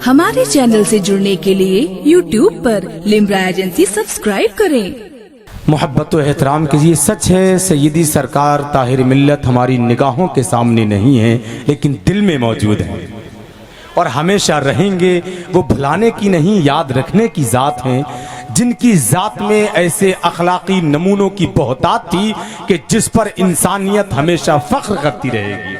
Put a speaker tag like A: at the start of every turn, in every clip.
A: हमारे चैनल से जुड़ने के लिए YouTube पर लिम्रा एजेंसी सब्सक्राइब करें।
B: मोहब्बत व एहतराम कीजिए। सच है सैयदी सरकार ताहिर मिल्लत हमारी निगाहों के सामने नहीं है, लेकिन दिल में मौजूद है और हमेशा रहेंगे। वो भुलाने की नहीं, याद रखने की ज़ात हैं, जिनकी ज़ात में ऐसे अखलाकी नमूनों की बहुतात थी कि जिस पर इंसानियत हमेशा फ़ख्र करती रहेगी।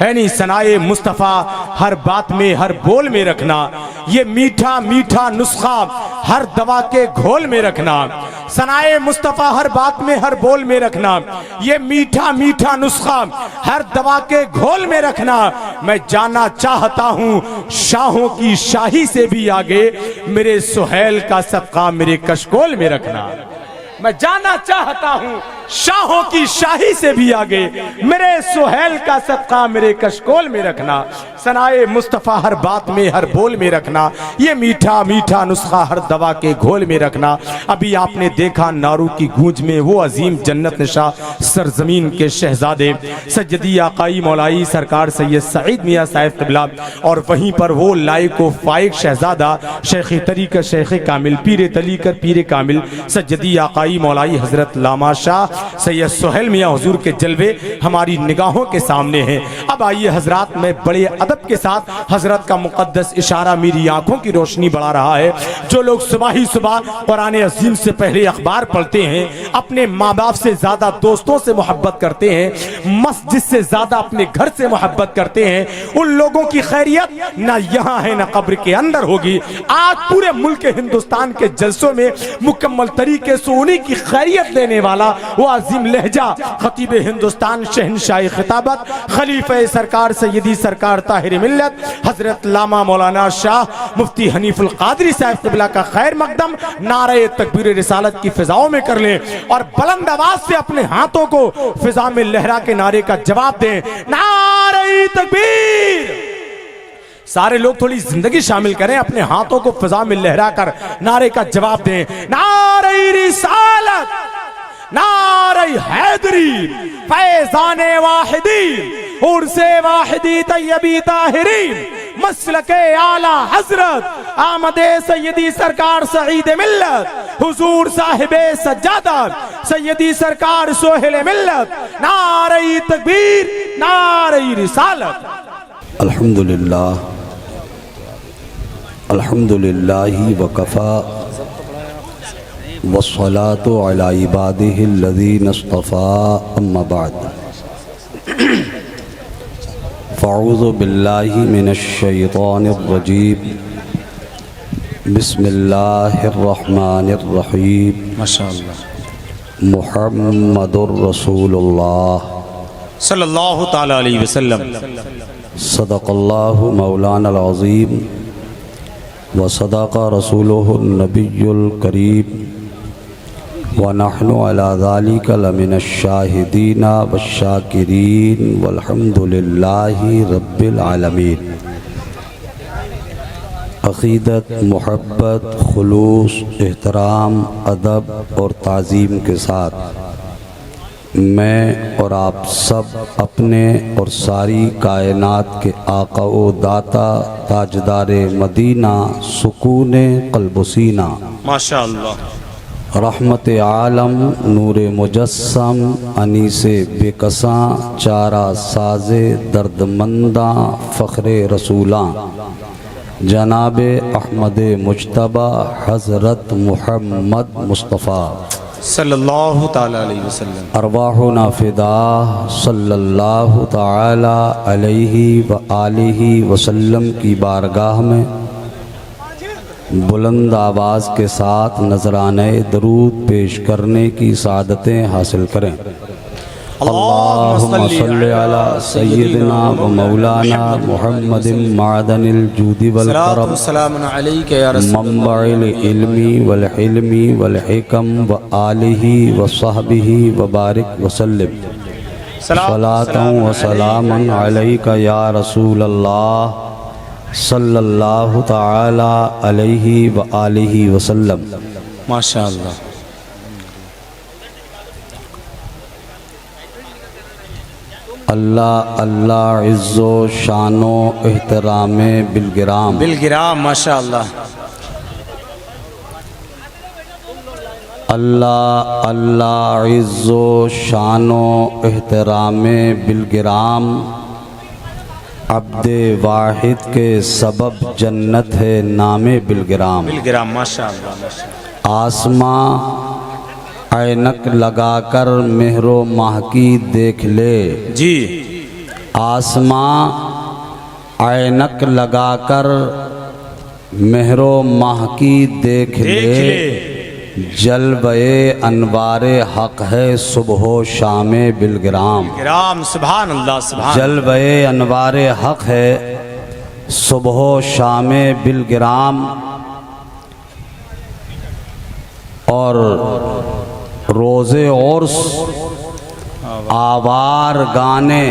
B: है नहीं सनाए मुस्तफ़ा हर बात में हर बोल में रखना, ये मीठा मीठा नुस्खा हर दवा के घोल में रखना। सनाए मुस्तफ़ा हर बात में हर बोल में रखना, ये मीठा मीठा नुस्खा हर दवा के घोल में रखना। मैं जाना चाहता हूँ शाहों की शाही से भी आगे, मेरे सुहेल का सदका मेरे कशकोल में रखना। मैं जाना चाहता हूँ शाहों की शाही से भी आगे, मेरे सुहेल का सदका मेरे कशकोल में रखना। सनाए मुस्तफ़ा हर बात में हर बोल में रखना, ये मीठा मीठा नुस्खा हर दवा के घोल में रखना। अभी आपने देखा नारू की गूंज में वो अजीम जन्नत निशा सरजमीन के शहजादे सज्जदी आकाई मौलाई सरकार सैयद सईद मियाँ साहिब क़िबला, और वहीं पर वो लाइको फाइक शहजादा शेख तरीक़त शेख कामिल पीर तलीकर पीर कामिल सज्जदी आकाई मौलाई हज़रत लामा शाह सैयद सुहेल मियाँ हुजूर के जलवे हमारी निगाहों के सामने हैं। अब आइए हजरात, मैं बड़े अदब के साथ हजरत का मुकद्दस इशारा मेरी आंखों की रोशनी बढ़ा रहा है। जो लोग सुबह ही सुबह कुरान अज़ीम से पहले अखबार पढ़ते हैं, अपने माँ बाप से ज्यादा दोस्तों से मोहब्बत करते हैं, मस्जिद से ज्यादा अपने घर से मोहब्बत करते हैं, उन लोगों की खैरियत ना यहाँ है ना कब्र के अंदर होगी। आज पूरे मुल्क हिंदुस्तान के जलसों में मुकम्मल तरीके से उन्हीं की खैरियत लेने वाला वो अजीम लहजा खतीब हिंदुस्तान शहनशाह खिताबत खलीफे सरकार सैयदी सरकार ताहिर मिल्लत हजरत लामा मौलाना शाह मुफ्ती हनीफुल कादरी साहब क़िबला का खैर मकदम नारे तकबीर रिसालत की फिजाओं में कर लें और बुलंद आवाज से अपने हाथों को फिजा में लहरा के नारे का जवाब दें। नारे तकबीर। सारे लोग थोड़ी जिंदगी शामिल करें, अपने हाथों को फिजा में लहरा कर नारे का जवाब दें। नारे रिसालत, नारे हैदरी, फैज़ाने वाहिदी, उर्से वाहिदी तैयबी ताहिरी, मसलके आला हजरत आमदे सैयदी सरकार सईद मिल्लत हुजूर साहिबे सज्जादा सैयदी सरकार सोहेल मिल्लत। नारे तकबीर, नारे रिसालत।
C: अल्हम्दुलिल्लाह अल्हम्दुलिल्लाहि वकफ़ा वस्सलातु अला इबादिहिल्लज़ीना इस्तफ़ा अम्मा बाद। फ़अऊज़ु बिल्लाहि मिनश्शैतानिर्रजीम। बिस्मिल्लाहिर्रहमानिर्रहीम। माशाअल्लाह। मुहम्मदुर रसूलुल्लाह
B: सल्लल्लाहु ताला अलैहि वसल्लम।
C: सदक़ल्लाहु मौलाना अज़ीम व सदक़ रसूलुहुन नबियुल करीम व नहनु अला ज़ालिका लमिनश शाहिदीना वश्शाकिरीन वल्हम्दुलिल्लाहि रब्बिल आलमीन। अक़ीदत, मोहब्बत, खुलूस, एहतराम, अदब और ताज़ीम के साथ मैं और आप सब अपने और सारी कायनात के आका व दाता ताजदारे मदीना सुकूने क़ल्ब सीना माशाअल्लाह रहमत आलम नूर मुजस्सम अनीसे बेकसां चारा साजे दर्दमंदा फ़ख्रे रसूलां जनाबे अहमद मुज्तबा हज़रत मुहम्मद मुस्तफ़ा
B: सल्लल्लाहु ताला अलैहि वसल्लम।
C: अरवाहुना फ़िदा सल्लल्लाहु ताला अलैहि व आलिहि वसल्लम की बारगाह में बुलंद आवाज़ के साथ नजराने दरूद पेश करने की सादतें हासिल करें। अल्लाहुम्मा सल्लि अला सय्यिदिना व मौलाना मुहम्मदिन मादनिल जूदी वल करम मंबइल इल्मी वल हिल्मी वल हिकम व आलिहि व सहबिहि व बारिक वसल्लिम सलातन व सलामन अलैका या रसूल अल्लाह सल्लल्लाहु ताला अलैहि व आलिहि वसल्लम। माशाअल्लाह। अल्लाह अल्लाह इज़्ज़ो शानो एहतरामे बिलगिराम
B: बिलगिराम माशाअल्लाह।
C: अल्लाह अल्लाह इज़्ज़ो शानो एहतरामे बिलगिराम अब्दे वाहिद के सबब जन्नत है नामे बिलगिराम
B: बिलगिराम माशाअल्लाह माशाअल्लाह।
C: आसमां ऐनक लगाकर मेहरो माह की देख ले
B: जी।
C: आसमां ऐनक लगाकर मेहरो माह की देख ले जलवे अनवारे हक है सुबह शामे बिलगिराम
B: बिलगिराम सुभान अल्लाह सुभान।
C: जलवे अनवारे हक है सुबह शामे बिलगिराम। और रोज़े और आवार गाने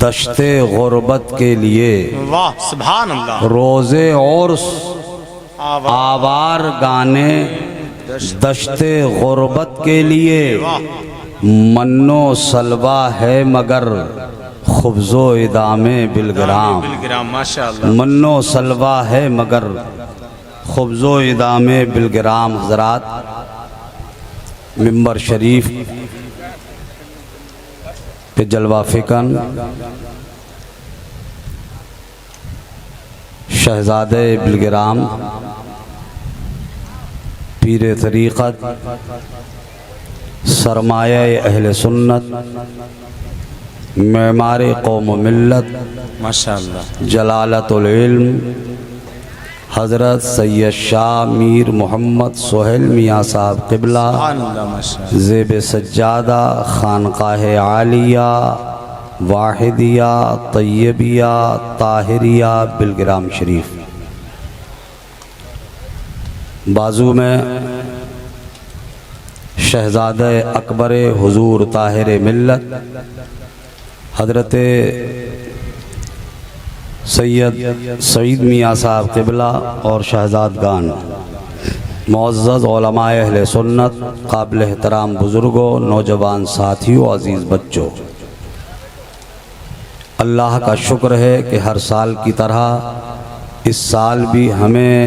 C: दश्ते गुर्बत के लिए।
B: वाह सुभान अल्लाह।
C: रोज़े और आवार गाने दश्ते गुर्बत के लिए मन्नो सलवा है मगर खुब्ज़ो इदामे बिलगिराम
B: बिलगिराम माशाअल्लाह।
C: मन्नो सलवा है मगर खुब्ज़ो इदामे बिलगिराम। हज़रात मिंबर शरीफ पे जलवा फ़िकन शहज़ादे बिलगिराम पीर तरीक़त सरमाया अहले सुन्नत मेमार कौम मिल्लत
B: माशाअल्लाह
C: जलालतुल इल्म हज़रत सैयद शाह मीर मोहम्मद सोहेल मियाँ साहब क़िबला ज़ेब सज्जादा खानकाह आलिया वाहिदिया तैयबिया ताहिरिया बिलगिराम शरीफ। बाजू में शहज़ादे अकबर हुजूर ताहिर मिल्लत हज़रत सैयद सईद मियाँ साहब क़िबला और शहज़ादगान मुअज़्ज़ज़ उलमाए अहले सुन्नत काबिल एहतराम बुज़ुर्गों नौजवान साथियों अज़ीज़ बच्चों, अल्लाह का शुक्र है कि हर साल की तरह इस साल भी हमें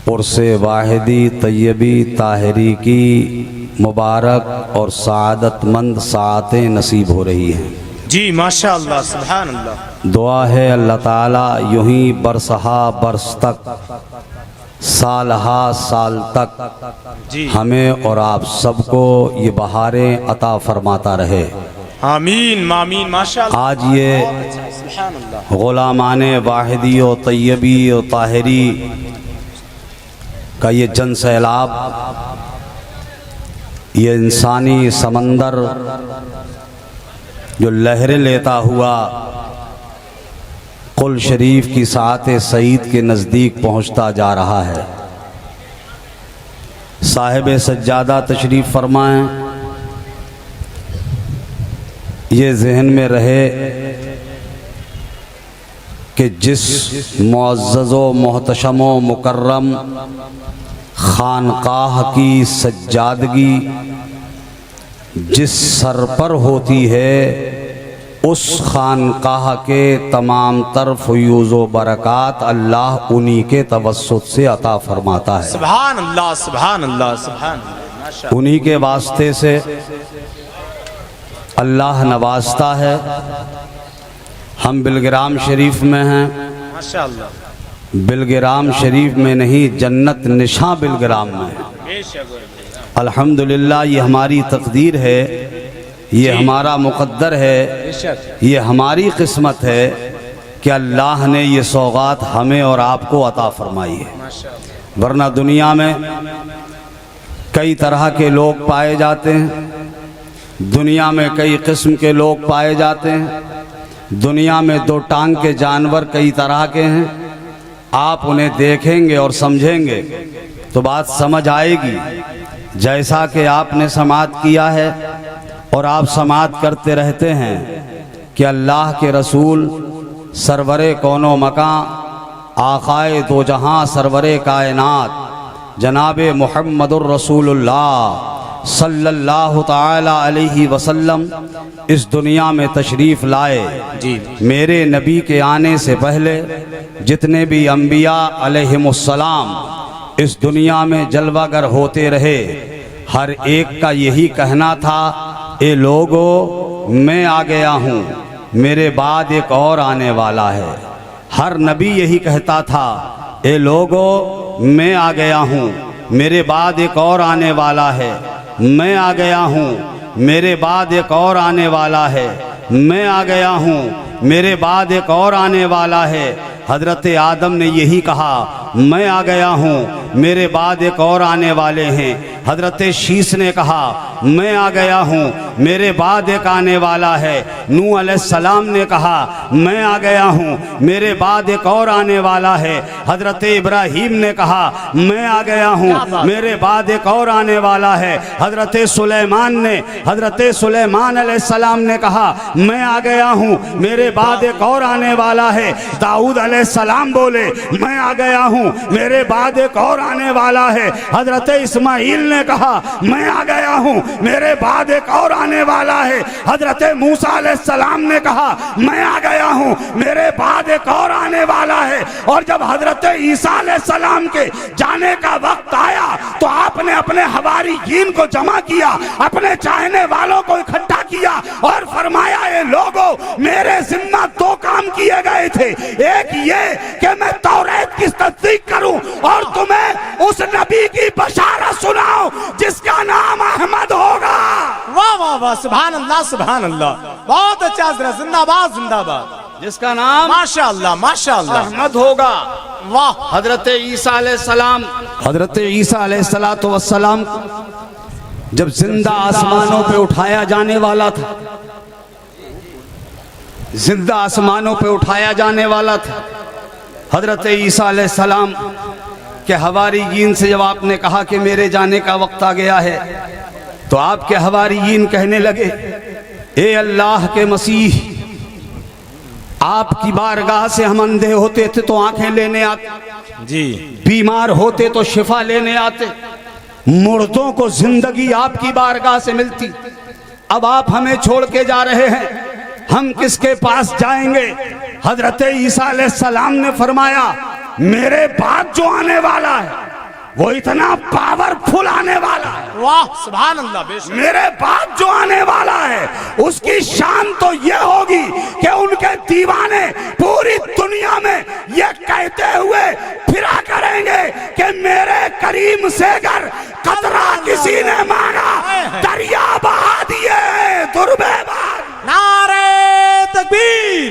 C: उर्से वाहिदी तैयबी ताहिरी की मुबारक और सआदतमंद साअतें नसीब हो रही हैं।
B: जी माशाअल्लाह सुभान अल्लाह।
C: दुआ है अल्लाह ताला यूं ही बरसहा बरस तक सालहा साल तक
B: जी
C: हमें और आप सबको ये बहारें अता फरमाता रहे।
B: आमीन मामीन माशाअल्लाह।
C: आज ये
B: सुभान अल्लाह
C: गुलामाने वाहिदी और तैयबी और ताहिरी का ये जन सैलाब, ये इंसानी समंदर जो लहरें लेता हुआ कुल शरीफ की सात सईद के नज़दीक पहुंचता जा रहा है। साहिब सज्जादा तशरीफ़ फरमाएं, ये जहन में रहे कि जिस मुअज़्ज़ज़ो मोहतशमो मुकर्रम खानकाह की सज्जादगी जिस सर पर होती है उस खानकाह के तमाम तर फ़यूज़ो बरक़ात अल्लाह उन्हीं के तवस्सुत से अता फरमाता है।
B: सुभान अल्लाह सुभान अल्लाह सुभान अल्लाह माशाअल्लाह।
C: उन्हीं के वास्ते से अल्लाह नवाजता है। हम बिलगिराम शरीफ में हैं,
B: माशाअल्लाह।
C: बिलगिराम शरीफ में नहीं, जन्नत निशां बिलगिराम में है। अल्हम्दुलिल्लाह ये हमारी तकदीर है, ये हमारा मुक़द्दर है, ये हमारी किस्मत है कि अल्लाह ने ये सौगात हमें और आपको अता फरमाई है। वरना दुनिया में कई तरह के लोग पाए जाते हैं, दुनिया में कई किस्म के लोग पाए जाते हैं, दुनिया में दो टांग के जानवर कई तरह के हैं। आप उन्हें देखेंगे और समझेंगे तो बात समझ आएगी। जैसा कि आपने समात किया है और आप समात करते रहते हैं कि अल्लाह के रसूल सरवरे कौनो मकां आक़ाए दो जहां सरवरे कायनात जनाबे मुहम्मदुर रसूलुल्लाह सल्लल्लाहु ताला अलैहि वसल्लम इस दुनिया में तशरीफ़ लाए
B: जी।
C: मेरे नबी के आने से पहले जितने भी अम्बिया अलैहिमुस्सलाम इस दुनिया में जलवागर होते रहे, हर एक का यही कहना था, ए लोगो मैं आ गया हूँ, मेरे बाद एक और आने वाला है। हर नबी यही कहता था, ए लोगो मैं आ गया हूँ, मेरे बाद एक और आने वाला है। मैं आ गया हूँ, मेरे बाद एक और आने वाला है। मैं आ गया हूँ, मेरे बाद एक और आने वाला है। हज़रत आदम ने यही कहा, मैं आ गया हूँ, मेरे बाद एक और आने वाले हैं। हज़रत शीस ने कहा, मैं आ गया हूँ, मेरे बाद एक आने वाला है। नूह अलैहिस्सलाम ने कहा, मैं आ गया हूँ, मेरे बाद एक और आने वाला है। हज़रत इब्राहीम ने कहा, मैं आ गया हूँ, मेरे बाद एक और आने वाला है। हज़रत सुलेमान अलैहिस्सलाम ने कहा, मैं आ गया हूँ, मेरे बाद एक और आने वाला है। दाऊद अलैहिस्सलाम बोले, मैं आ गया हूँ, मेरे बाद एक और आने वाला है। हज़रत इस्माइल ने कहा, मैं आ गया हूँ, मेरे बाद एक और आने वाला है। हज़रत मूसा अलैहिस्सलाम ने कहा, मैं आ गया हूँ, मेरे बाद एक और आने वाला है। और जब हज़रत ईसा अलैहिस्सलाम के जाने का वक्त आया तो आपने अपने हवारियीन को जमा किया, अपने चाहने वालों को इकट्ठा किया और फरमाया, ये लोगों मेरे जिम्मा दो काम किए गए थे। एक ये कि मैं तौरात की तस्दीक करूं और तुम्हें उस नबी की बशारत सुनाऊं जिसका नाम अहमद होगा।
B: वाह वाह वाह, सुभान अल्लाह सुभान अल्लाह, बहुत अच्छा, जिंदाबाद जिंदाबाद,
C: जिसका नाम
B: माशाअल्लाह माशाअल्लाह
C: अहमद होगा।
B: वाह।
C: हजरत ईसा अलैहिस्सलाम जब जिंदा आसमानों पे उठाया जाने वाला था, जिंदा आसमानों पे उठाया जाने वाला था, हजरत ईसा अलैहिस्सलाम के हवारियीन से जब आपने कहा कि मेरे जाने का वक्त आ गया है, तो आपके हवारियीन कहने लगे, ए अल्लाह के मसीह, आपकी बारगाह से हम अंधे होते थे तो आंखें लेने आते
B: जी,
C: बीमार होते तो शिफा लेने आते, मुर्दों को जिंदगी आपकी बारगाह से मिलती। अब आप हमें छोड़ के जा रहे हैं, हम किसके पास जाएंगे? हजरत ईसा अलैहिस्सलाम ने फरमाया, मेरे बाद जो आने वाला है वो इतना पावरफुल आने वाला है।
B: वाह सुभान अल्लाह, बेशक।
C: मेरे बाद जो आने वाला है उसकी शान तो ये होगी कि उनके दीवाने पूरी दुनिया में ये कहते हुए फिरा करेंगे कि मेरे करीम से अगर कतरा किसी ने मांगा, दरिया बहा दिए दुर्बेबाद।
B: नारे तकबीर,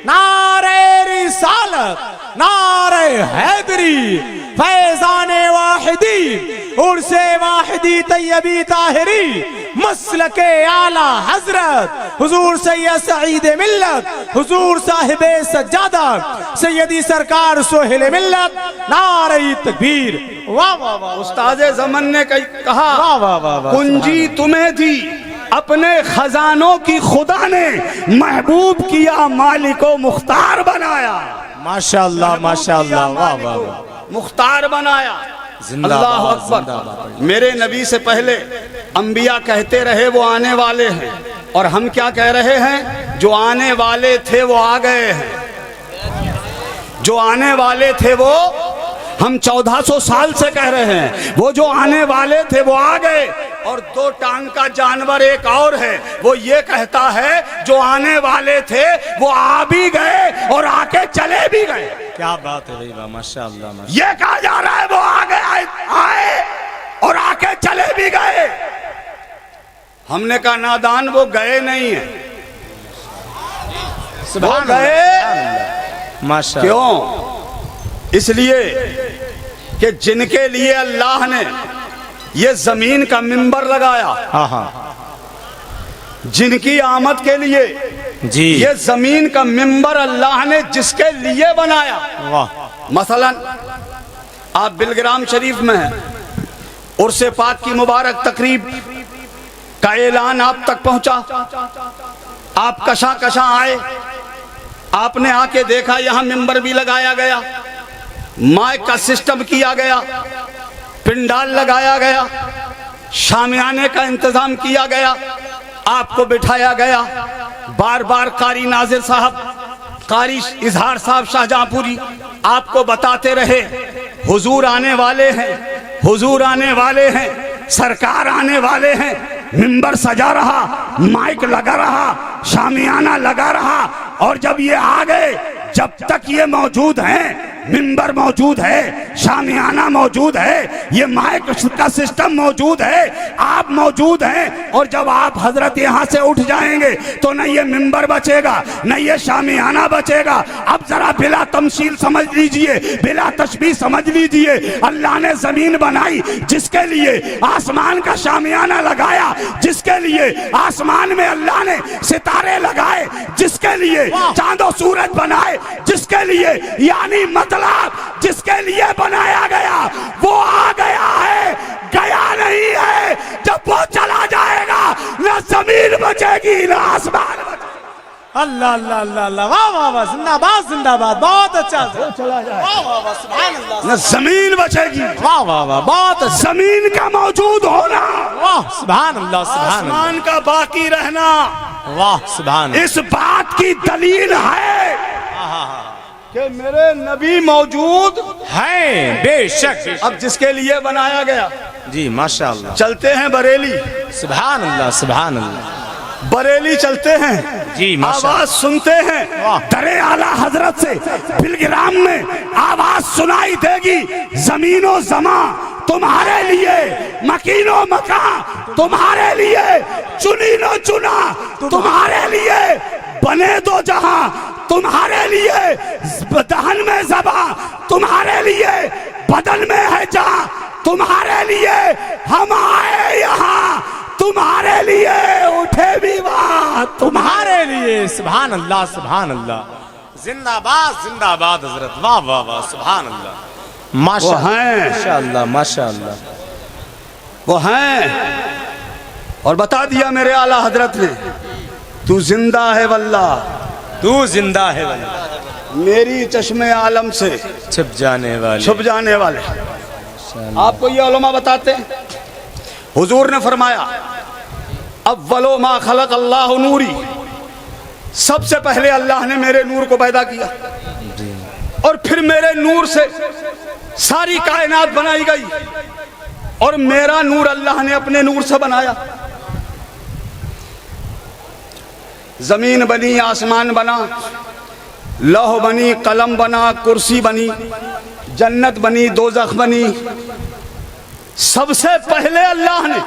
B: नारे रिसालत, नारे हैदरी, फैज़ाने वाहिदी, उर्से वाहिदी तैयबी ताहिरी, मसलके आला हजरत हुजूर सैयद सईद मिल्लत, हुजूर साहिबे सज्जादा सैयदी सरकार सोहेल मिल्लत, नारे तकबीर। वाह वाह वाह।
C: उस्ताद ज़मन ने कहा,
B: वाह वाह वाह,
C: कुंजी तुम्हें दी अपने खजानों की खुदा ने, महबूब किया मालिको मुख्तार बनाया।
B: माशाअल्लाह माशाअल्लाह, वाह वाह वाह,
C: मुख्तार बनाया। अल्लाह अकबर। मेरे नबी से पहले अंबिया कहते रहे वो आने वाले हैं, और हम क्या कह रहे हैं? जो आने वाले थे वो आ गए हैं, जो आने वाले थे वो हम 1400 साल से कह रहे हैं, वो जो आने वाले थे वो आ गए। और दो टांग का जानवर एक और है, वो ये कहता है जो आने वाले थे वो आ भी गए और आके चले भी गए।
B: क्या बात है भाई, माशाअल्लाह माशाअल्लाह।
C: ये कहा जा रहा है वो आ गए, आए और आके चले भी गए। हमने कहा नादान, वो गए नहीं है, वो गए
B: माशाअल्लाह।
C: क्यों? इसलिए कि जिनके लिए अल्लाह ने ये जमीन का मिंबर लगाया,
B: हाँ हाँ
C: जिनकी आमद के लिए
B: जी,
C: ये जमीन का मिंबर अल्लाह ने जिसके लिए बनाया।
B: वाह।
C: मसलन आप बिलग्राम शरीफ में हैं, उर्से पाक की मुबारक तकरीब का ऐलान आप तक पहुंचा, आप कशा कशा आए, आपने आके देखा यहां मिंबर भी लगाया गया, माइक का सिस्टम किया गया, पिंडाल लगाया गया,
D: शामियाने का इंतजाम किया गया, आपको बिठाया गया। बार बार कारी नाजिर साहब, कारी इजहार साहब शाहजहांपुरी आपको बताते रहे हुजूर आने वाले हैं, हुजूर आने वाले हैं, सरकार आने वाले हैं। मिंबर सजा रहा, माइक लगा रहा, शामियाना लगा रहा, और जब ये आ गए, जब तक ये मौजूद हैं, मिंबर मौजूद है, शामियाना मौजूद है, ये माइक का सिस्टम मौजूद है, आप मौजूद हैं, और जब आप हजरत यहाँ से उठ जाएंगे तो न ये मिंबर बचेगा, न ये शामियाना बचेगा। अब जरा बिला तमसील समझ लीजिए, बिला तशबीह समझ लीजिए। अल्लाह ने जमीन बनाई जिसके लिए आसमान का शामियाना लगाया, जिसके लिए आसमान में अल्लाह ने सितारे लगाए, जिसके लिए चांदो सूरज बनाए, जिसके लिए यानी मतलब जिसके लिए बनाया गया वो आ गया है, गया नहीं है। जब वो चला जाएगा ना जमीन बचेगी ना आसमान बचेगा।
E: अल्लाह अल्लाह अल्लाह अल्लाह, वाह वाह वाह, जिंदाबाद जिंदाबाद, बहुत अच्छा,
D: चला जाए,
E: वाह वाह वाह, सुभान अल्लाह,
D: ना जमीन बचेगी,
E: वाह वाह वाह, बहुत अच्छा,
D: जमीन का मौजूद होना,
E: वाह सुभान अल्लाह, सुभान अल्लाह,
D: आसमान का बाकी रहना,
E: वाह सुभान,
D: इस बात की दलील है कि मेरे नबी मौजूद
E: है, बेशक।
D: अब जिसके लिए बनाया गया।
E: जी माशाअल्लाह,
D: चलते हैं बरेली,
E: सुभान अल्लाह, सुभान अल्लाह,
D: बरेली चलते हैं
E: जी माशाअल्लाह,
D: आवाज सुनते हैं, दरे आला हजरत से बिलग्राम में आवाज सुनाई देगी, जमीनो जमा तुम्हारे लिए, मकीनो मका तुम्हारे लिए, चुनी नो चुना तुम्हारे लिए, बने दो जहां तुम्हारे लिए, दहन में जबा तुम्हारे लिए, बदन में है जहां तुम्हारे लिए, हम आए यहाँ तुम्हारे लिए, उठे भी वहां
E: तुम्हारे लिए, सुभान अल्लाह, सुभान अल्लाह, जिंदाबाद जिंदाबाद हजरत, वाह वाह वाह, सुभान अल्लाह, माशाअल्लाह, माशाअल्लाह, माशाअल्लाह,
D: वो हैं। और बता दिया मेरे आला हजरत ने, तू जिंदा है वल्लाह,
E: तू जिंदा है वल्लाह,
D: मेरी चश्मे आलम से
E: छुप जाने वाले,
D: छुप जाने वाले। आपको ये उलमा बताते हैं, हुजूर ने फरमाया अव्वलो मा खलक अल्लाह नूरी, सबसे पहले अल्लाह ने मेरे नूर को पैदा किया, और फिर मेरे नूर से सारी कायनात बनाई गई, और मेरा नूर अल्लाह ने अपने नूर से बनाया। जमीन बनी, आसमान बना, लौह बनी, कलम बना, कुर्सी बनी, जन्नत बनी, दोजख बनी। सबसे पहले अल्लाह ने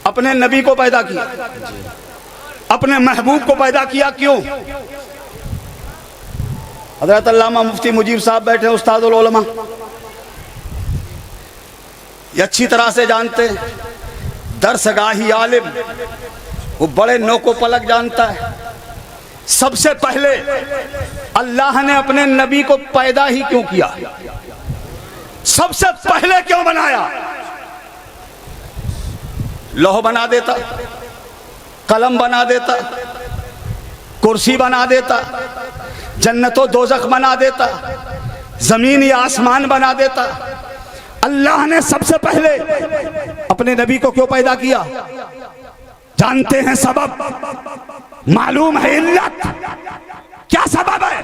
D: अपने नबी को पैदा किया, अपने महबूब को पैदा किया। क्यों? हज़रत अल्लामा मुफ्ती मुजीब साहब बैठे, उस्तादुल उलमा, ये अच्छी तरह से जानते हैं, दरसगाही आलिम, वो बड़े नोको पलक जानता है। सबसे पहले अल्लाह ने अपने नबी को पैदा ही क्यों किया? सबसे पहले क्यों बनाया? लौह बना देता, कलम बना देता, कुर्सी बना देता, जन्नतो दोजख बना देता, जमीन या आसमान बना देता। अल्लाह ने सबसे पहले अपने नबी को क्यों पैदा किया? जानते हैं सबब? मालूम है इल्लत? क्या सबब है?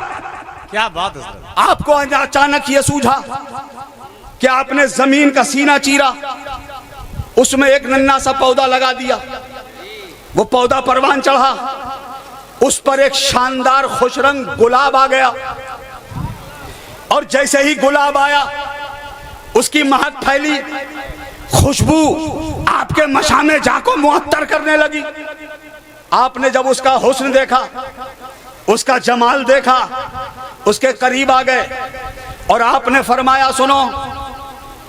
E: क्या बात है?
D: आपको अचानक ये सूझा कि आपने जमीन का सीना चीरा, उसमें एक नन्हा सा पौधा लगा दिया, वो पौधा परवान चढ़ा, उस पर एक शानदार खुशरंग गुलाब आ गया, और जैसे ही गुलाब आया उसकी महक फैली, खुशबू आपके मशामे जाको मुअत्तर करने लगी। आपने जब उसका हुस्न देखा, उसका जमाल देखा, उसके करीब आ गए और आपने फरमाया, सुनो,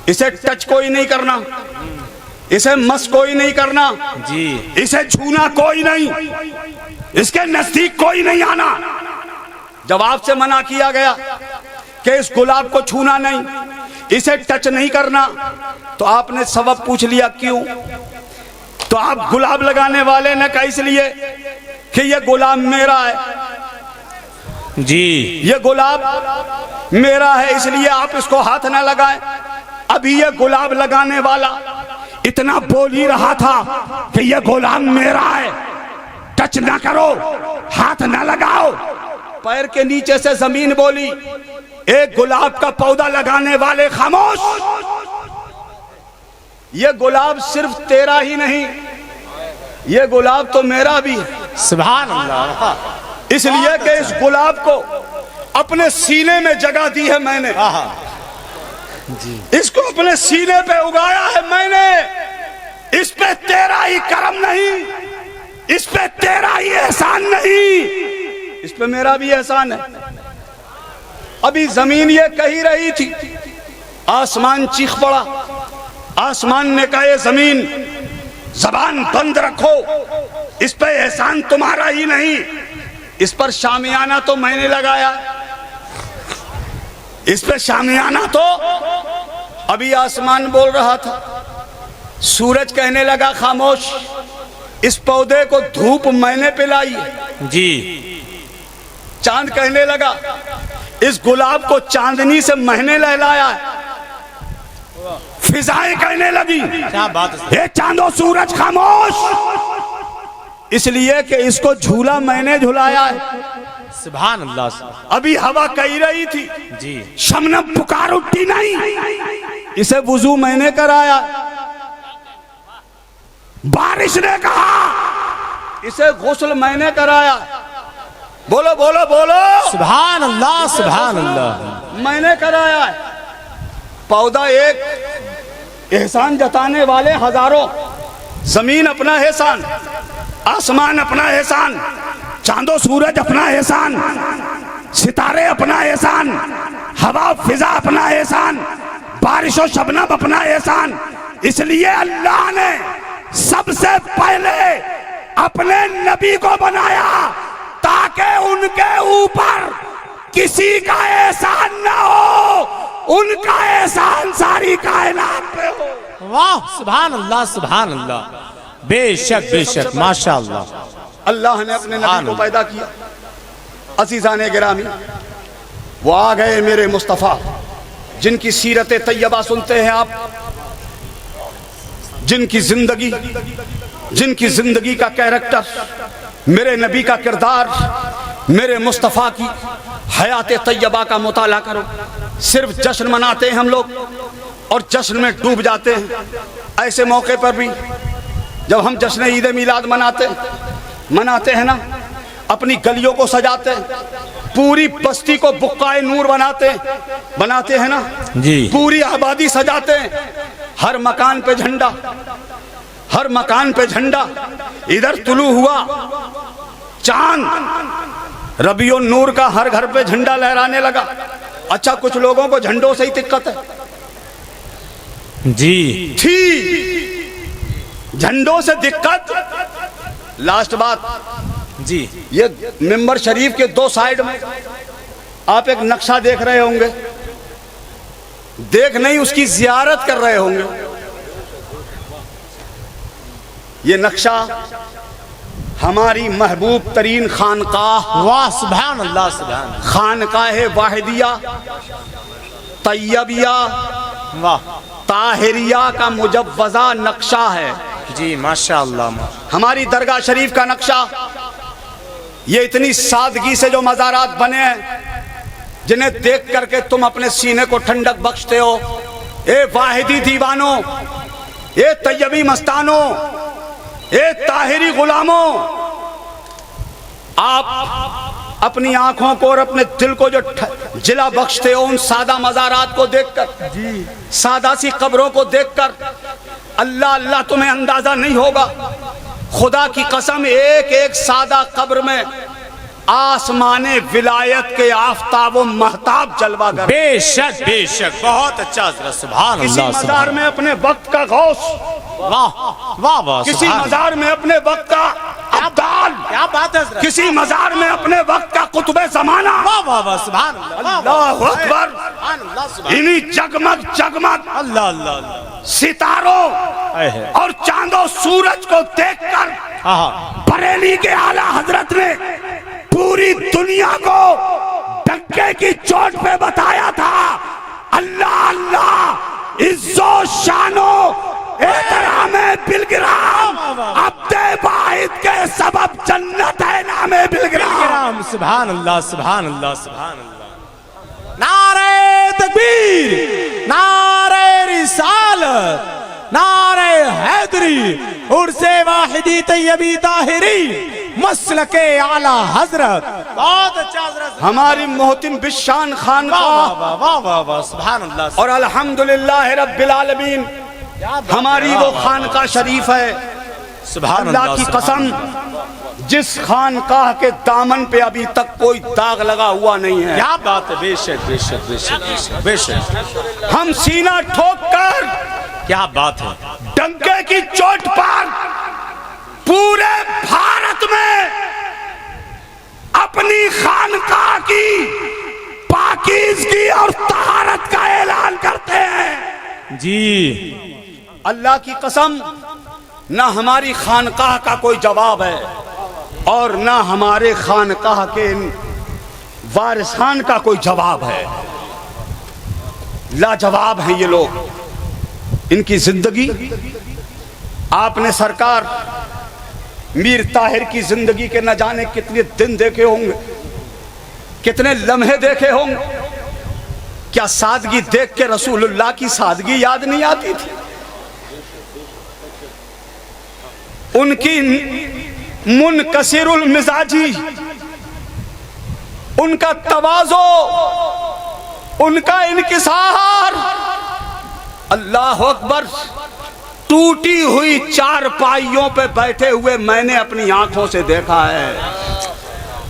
D: इसे टच कोई नहीं करना, इसे मस कोई नहीं करना
E: जी,
D: इसे छूना कोई नहीं, इसके नजदीक कोई नहीं आना। जब आपसे मना किया गया कि इस गुलाब को छूना नहीं, इसे टच नहीं करना, तो आपने सबब पूछ लिया, क्यों? तो आप गुलाब लगाने वाले ने कहा इसलिए कि ये गुलाब मेरा है
E: जी,
D: ये गुलाब मेरा है, इसलिए आप इसको हाथ ना लगाएं। अभी ये गुलाब लगाने वाला इतना बोल ही रहा था कि ये गुलाम मेरा है, टच ना करो, हाथ ना लगाओ। पैर के नीचे से जमीन बोली, एक गुलाब का पौधा लगाने वाले खामोश, ये गुलाब सिर्फ तेरा ही नहीं, ये गुलाब तो मेरा भी है।
E: सुभान अल्लाह।
D: इसलिए कि इस गुलाब को अपने सीने में जगह दी है मैंने, इसको अपने सीने पे उगाया है मैंने। इस पे तेरा ही करम नहीं, इस पे तेरा ही एहसान नहीं, इस पे मेरा भी एहसान है। अभी जमीन ये कही रही थी, आसमान चीख पड़ा। आसमान ने कहा ये जमीन जबान बंद रखो, इस पे एहसान तुम्हारा ही नहीं, इस पर शामियाना तो मैंने लगाया, इस पे शामियाना तो। अभी आसमान बोल रहा था, सूरज कहने लगा खामोश, इस पौधे को धूप मैंने पिलाई
E: जी।
D: चांद कहने लगा, इस गुलाब को चांदनी से मैंने लहलाया है। फिजाएं कहने लगी,
E: क्या बात है।
D: हे चांदो सूरज खामोश, इसलिए कि इसको झूला मैंने झुलाया है।
E: सुभान अल्लाह।
D: अभी हवा कही रही थी
E: जी,
D: शबनम पुकार उठती नहीं, इसे वुजू मैंने कराया। बारिश ने कहा, इसे गुस्ल मैंने कराया। बोलो बोलो बोलो,
E: सुभान अल्लाह, सुभान अल्लाह।
D: मैंने कराया है। पौधा एक एहसान जताने वाले हजारों, जमीन अपना एहसान, आसमान अपना एहसान, चांदो सूरज अपना एहसान, सितारे अपना एहसान, हवा फिजा अपना एहसान, बारिशों शबनम अपना एहसान। इसलिए अल्लाह ने सबसे पहले अपने नबी को बनाया ताकि उनके ऊपर किसी का एहसान न हो, उनका एहसान सारी कायनात पे हो।
E: वाह, सुभान अल्लाह, सुभान अल्लाह। बेशक बेशक, माशाअल्लाह।
D: अल्लाह ने अपने नबी को पैदा किया। अजीजाने गिरामी, वो आ गए मेरे मुस्तफ़ा, जिनकी सीरत तैयबा सुनते हैं आप, जिनकी जिंदगी का कैरेक्टर, मेरे नबी का किरदार, मेरे मुस्तफ़ा की हयात तैयबा का मुताला करो। सिर्फ जश्न मनाते हैं हम लोग और जश्न में डूब जाते हैं। ऐसे मौके पर भी जब हम जश्न ईद मिलाद मनाते हैं ना, अपनी गलियों को सजाते हैं, पूरी बस्ती को बुक्काए नूर बनाते हैं ना
E: जी,
D: पूरी आबादी सजाते हैं, हर मकान पे झंडा, हर मकान पे झंडा। इधर तुलू हुआ चांद, रबियो नूर का हर घर पे झंडा लहराने लगा। अच्छा, कुछ लोगों को झंडों से ही दिक्कत है
E: जी,
D: थी झंडों से दिक्कत। लास्ट बात
E: जी,
D: ये मिंबर शरीफ के दो साइड में आप एक नक्शा देख रहे होंगे, देख नहीं उसकी जियारत कर रहे होंगे। ये नक्शा हमारी महबूब तरीन खानकाह,
E: वाह, सुभान अल्लाह, सुभान
D: खानकाह वाहिदिया तैयबिया
E: वाह
D: ताहिरिया का मुजव्वजा नक्शा है
E: जी, माशाअल्लाह।
D: हमारी दरगाह शरीफ का नक्शा। ये इतनी सादगी से जो मज़ारात बने हैं, जिन्हें देख करके तुम अपने सीने को ठंडक बख्शते हो। ए वाहिदी दीवानों, ए तैयबी मस्तानों, ए ताहिरी गुलामों, आप अपनी आंखों को और अपने दिल को जो जिला बख्शते हो उन सादा मज़ारात को देखकर, सादा सी कब्रों को देखकर, अल्लाह अल्लाह तुम्हें अंदाजा नहीं होगा। खुदा की कसम, एक एक सादा कब्र में आसमाने विलायत के आफताब व महताब जलवा कर।
E: बेशक बेशक, बहुत अच्छा हज़रत, सुभान
D: किसी
E: अल्लाह,
D: मजार में अपने वक्त का गौस,
E: वाह वाह वाह,
D: किसी
E: सुभान
D: मजार में अपने वक्त का अब्दाल,
E: क्या बात है हज़रत,
D: किसी मजार में अपने वक्त का कुतुबे ज़माना।
E: वाह वाह वाह, सुभान अल्लाह,
D: अल्लाहु अकबर।
E: सुभान अल्लाह, सुभान
D: इन्हीं जगमग जगमग
E: अल्लाह अल्लाह अल्लाह,
D: सितारों
E: है
D: और चांदो सूरज को देखकर
E: हाँ,
D: बरेली के आला हजरत ने पूरी दुनिया को डंके की चोट पे बताया था, अल्लाह अल्लाह, इज्जो शानो एतराम बिलग्राम।
E: सुभान अल्लाह सुभान अल्लाह सुभान अल्लाह। नारे तकबीर, नारे रिसालत, नारे हैदरी, उर्से वाहिदी तैयबी ताहिरी, मसलके आला हजरत। बहुत अच्छा हजरत।
D: हमारी मोहतिन बिशान खान
E: वाह
D: का
E: वाह वाह वाह वाह सुभान अल्लाह।
D: और अल्हम्दुलिल्लाह रब्बिल आलमीन हमारी वो खानका शरीफ है।
E: सुभान
D: अल्लाह की कसम, जिस खानकाह के दामन पे अभी तक कोई दाग लगा हुआ नहीं है।
E: क्या बात है, बेशक बेशक बेशक बेशक बेशक।
D: हम सीना ठोक कर
E: क्या बात है।
D: डंके की चोट पर पूरे भारत में अपनी खानकाह की पाकीज़गी और तहारत का ऐलान करते हैं
E: जी।
D: अल्लाह की कसम, ना हमारी खानकाह का कोई जवाब है और ना हमारे खानकाह के वारिसान का कोई जवाब है। लाजवाब हैं ये लोग। इनकी जिंदगी आपने सरकार मीर ताहिर की जिंदगी के न जाने कितने दिन देखे होंगे, कितने लम्हे देखे होंगे। क्या सादगी देख के रसूलुल्लाह की सादगी याद नहीं आती थी? उनकी मुनकसिरुल मिजाजी, उनका तवाज़ो, उनका इनकिसार, अल्लाह अकबर। टूटी हुई चारपाइयों पे बैठे हुए मैंने अपनी आंखों से देखा है।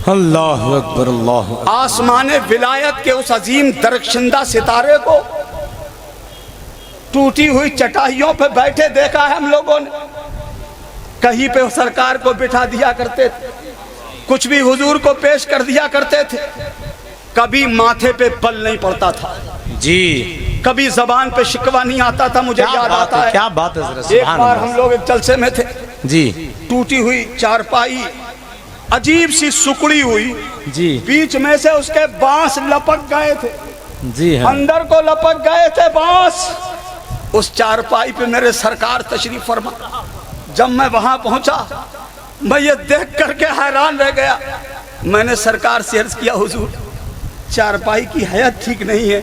E: अल्लाह अकबर अल्लाह।
D: आसमाने विलायत के उस अजीम दरख्शंदा सितारे को टूटी हुई चटाइयों पे बैठे देखा है हम लोगों ने। कहीं पे सरकार को बिठा दिया करते थे, कुछ भी हुजूर को पेश कर दिया करते थे, कभी माथे पे बल नहीं पड़ता था
E: जी,
D: कभी जबान पे शिकवा नहीं आता था। मुझे याद आता है,
E: क्या बात है।
D: एक बार हम लोग एक जलसे में थे
E: जी,
D: टूटी हुई चारपाई, अजीब सी सुकड़ी हुई
E: जी
D: बीच में से उसके बांस लपक गए थे
E: जी हाँ।
D: अंदर को लपक गए थे बांस। उस चारपाई पे मेरे सरकार तशरीफ फरमा। जब मैं वहां पहुंचा, मैं ये देख करके हैरान रह गया। मैंने सरकार से अर्ज किया, हुजूर चारपाई की हयात ठीक नहीं है,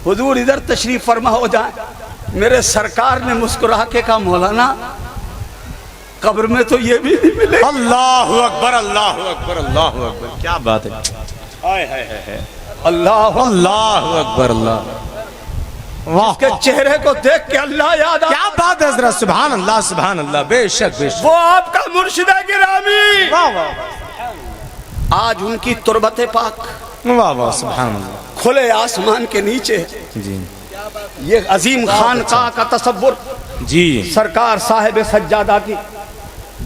D: हुजूर इधर तशरीफ फरमा हो जाए। मेरे सरकार ने मुस्कुरा के कहा, मौलाना कब्र में तो ये भी नहीं मिले।
E: अल्लाह अकबर अल्लाह अकबर अल्लाह अकबर। क्या बात है। हाय हाय हाय।
D: अल्लाह
E: अल्लाह अकबर अल्लाह। वाह,
D: के चेहरे को देख के अल्लाह याद आ।
E: क्या बात है हजरत। सुभान अल्लाह सुभान अल्लाह। बेशक बेशक।
D: वो आपका मुर्शिदा गिरामी।
E: वाह वाह।
D: आज उनकी तुरबत पाक
E: वाह वाह सुभान अल्लाह।
D: खुले आसमान के नीचे
E: जी
D: ये अजीम खानकाह का तसव्वुर
E: जी।
D: सरकार साहिब सज्जादा की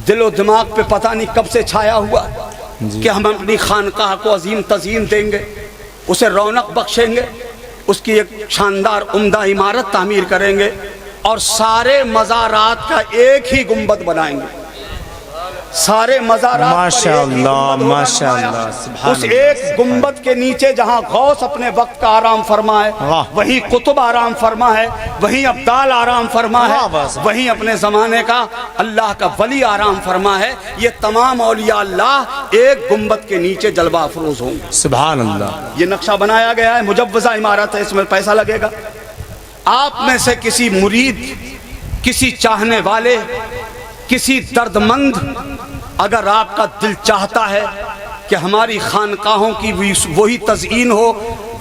D: दिलो दिमाग पे पता नहीं कब से छाया हुआ कि हम अपनी खानकाह को अजीम तज़ीम देंगे, उसे रौनक बख्शेंगे, उसकी एक शानदार उम्दा इमारत तामीर करेंगे और सारे मज़ारात का एक ही गुंबद बनाएंगे। सारे मज़ारात
E: माशाअल्लाह माशाअल्लाह।
D: उस एक गुंबद के नीचे जहाँ गौस अपने वक्त का आराम फरमा है, वहीं कुतुब आराम फरमा है, वहीं अब्दाल आराम फरमा है, वहीं अपने ज़माने का अल्लाह का वली आराम फरमा है। ये तमाम औलिया अल्लाह एक गुंबद के नीचे जलवा अफरोज होंगे।
E: सुभान अल्लाह।
D: ये नक्शा बनाया गया है, मुजव्वज़ा इमारत है, इसमें पैसा लगेगा। आप में से किसी मुरीद, किसी चाहने वाले, किसी दर्दमंद, अगर आपका दिल चाहता है कि हमारी खानकाहों की वही तज़ईन हो,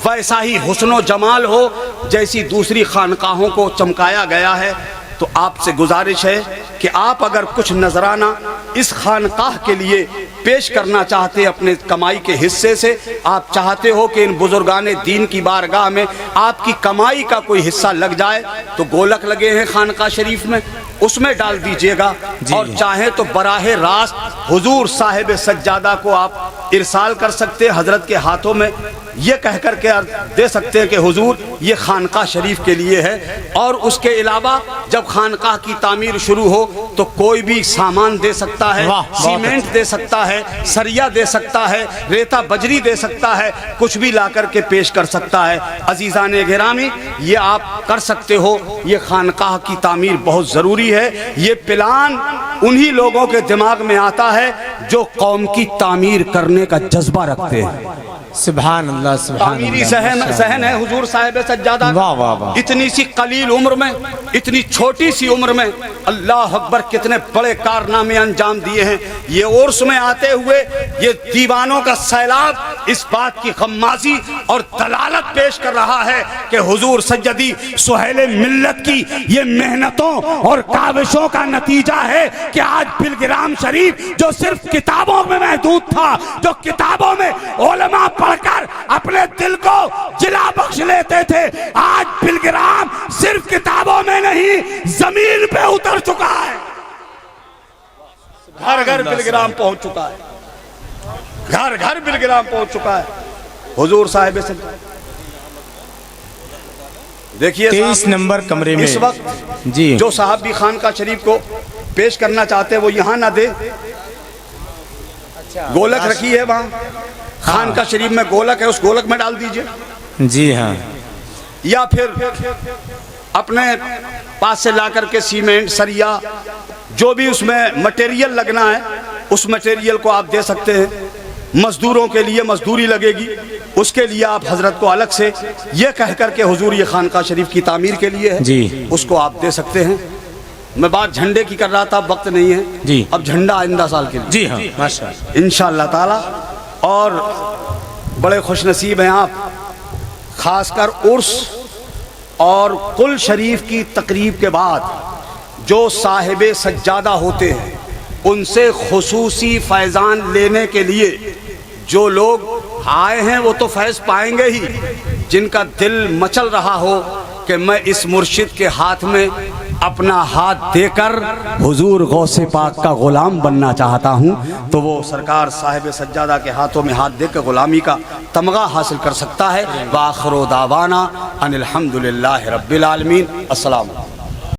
D: वैसा ही हुस्न जमाल हो जैसी दूसरी खानकाहों को चमकाया गया है, तो आपसे गुजारिश है कि आप अगर कुछ नजराना इस खानकाह के लिए पेश करना चाहते हैं अपने कमाई के हिस्से से, आप चाहते हो कि इन बुजुर्गान दीन की बारगाह में आपकी कमाई का कोई हिस्सा लग जाए, तो गोलक लगे हैं खानकाह शरीफ में, उसमें डाल दीजिएगा। और चाहे तो बराह रास्त हुजूर साहिब सज्जादा को आप इरसाल कर सकते हैं हजरत के हाथों में, ये कह कर के दे सकते हैं कि हुजूर ये खानकाह शरीफ के लिए है। और उसके अलावा जब खानकाह की तामीर शुरू हो तो कोई भी सामान दे सकता है, सीमेंट दे सकता है, सरिया दे सकता है, रेता बजरी दे सकता सकता है, कुछ भी ला कर के पेश कर सकता है। अजीज़ान गिरामी, ये आप कर सकते हो। ये खानकाह की तामीर बहुत ज़रूरी है। ये प्लान उन्हीं लोगों के दिमाग में आता है जो कौम की तामीर करने का जज्बा रखते हैं।
E: सुभान अल्लाह, सुभान
D: तामीरी
E: अल्लाह।
D: सहन है हुजूर साहिब सज्जादा।
E: वाह वाह वाह।
D: इतनी सी कलील उम्र में, इतनी छोटी सी उम्र में अल्लाह अकबर कितने बड़े कारनामे अंजाम दिए हैं। ये उर्स में आते हुए ये दीवानों का सैलाब इस बात की खम्मासी और दलालत पेश कर रहा है कि हुजूर सज्जदी सुहेले मिल्लत की ये मेहनतों और काविशों का नतीजा है कि आज बिलग्राम शरीफ जो सिर्फ किताबों में महदूद था, जो किताबों में उलमा पढ़कर अपने दिल को जिला बख्श लेते थे, आज बिलग्राम सिर्फ किताबों में नहीं जमीन पे उतर चुका है। घर घर बिलग्राम पहुंच चुका है, घर घर बिलग्राम पहुंच चुका है। हुजूर साहिब से देखिए
E: 23 नंबर कमरे में
D: इस वक्त
E: जी
D: जो साहब भी खानका शरीफ को पेश करना चाहते हैं वो यहां ना दे, गोलक रखी है वहां खानका शरीफ में, गोलक है, उस गोलक में डाल दीजिए।
E: जी हाँ।
D: या फिर अपने पास से ला करके सीमेंट, सरिया, जो भी उसमें मटेरियल लगना है उस मटेरियल को आप दे सकते हैं। मजदूरों के लिए मजदूरी लगेगी, उसके लिए आप हजरत को अलग से ये कह करके हुजूर ये खानका शरीफ की तामीर के लिए है
E: जी,
D: उसको आप दे सकते हैं। मैं बात झंडे की कर रहा था, वक्त नहीं है
E: जी।
D: अब झंडा आइंदा साल के लिए
E: जी हाँ, माशाअल्लाह,
D: इंशाअल्लाह ताला। और बड़े खुशनसीब हैं आप, खासकर उर्स और कुल शरीफ की तकरीब के बाद जो साहिबे सज्जादा होते हैं उनसे खुसूसी फैज़ान लेने के लिए जो लोग आए हैं वो तो फैज़ पाएंगे ही। जिनका दिल मचल रहा हो कि मैं इस मुर्शिद के हाथ में अपना हाथ देकर हुजूर गौसे पाक का गुलाम बनना चाहता हूँ, तो वो सरकार साहिब सज्जादा के हाथों में हाथ देकर गुलामी का तमगा हासिल कर सकता है। वाखिरु दावाना अनिल हम्दुलिल्लाहि रब्बिल आलमीन। अस्सलाम वालेकुम।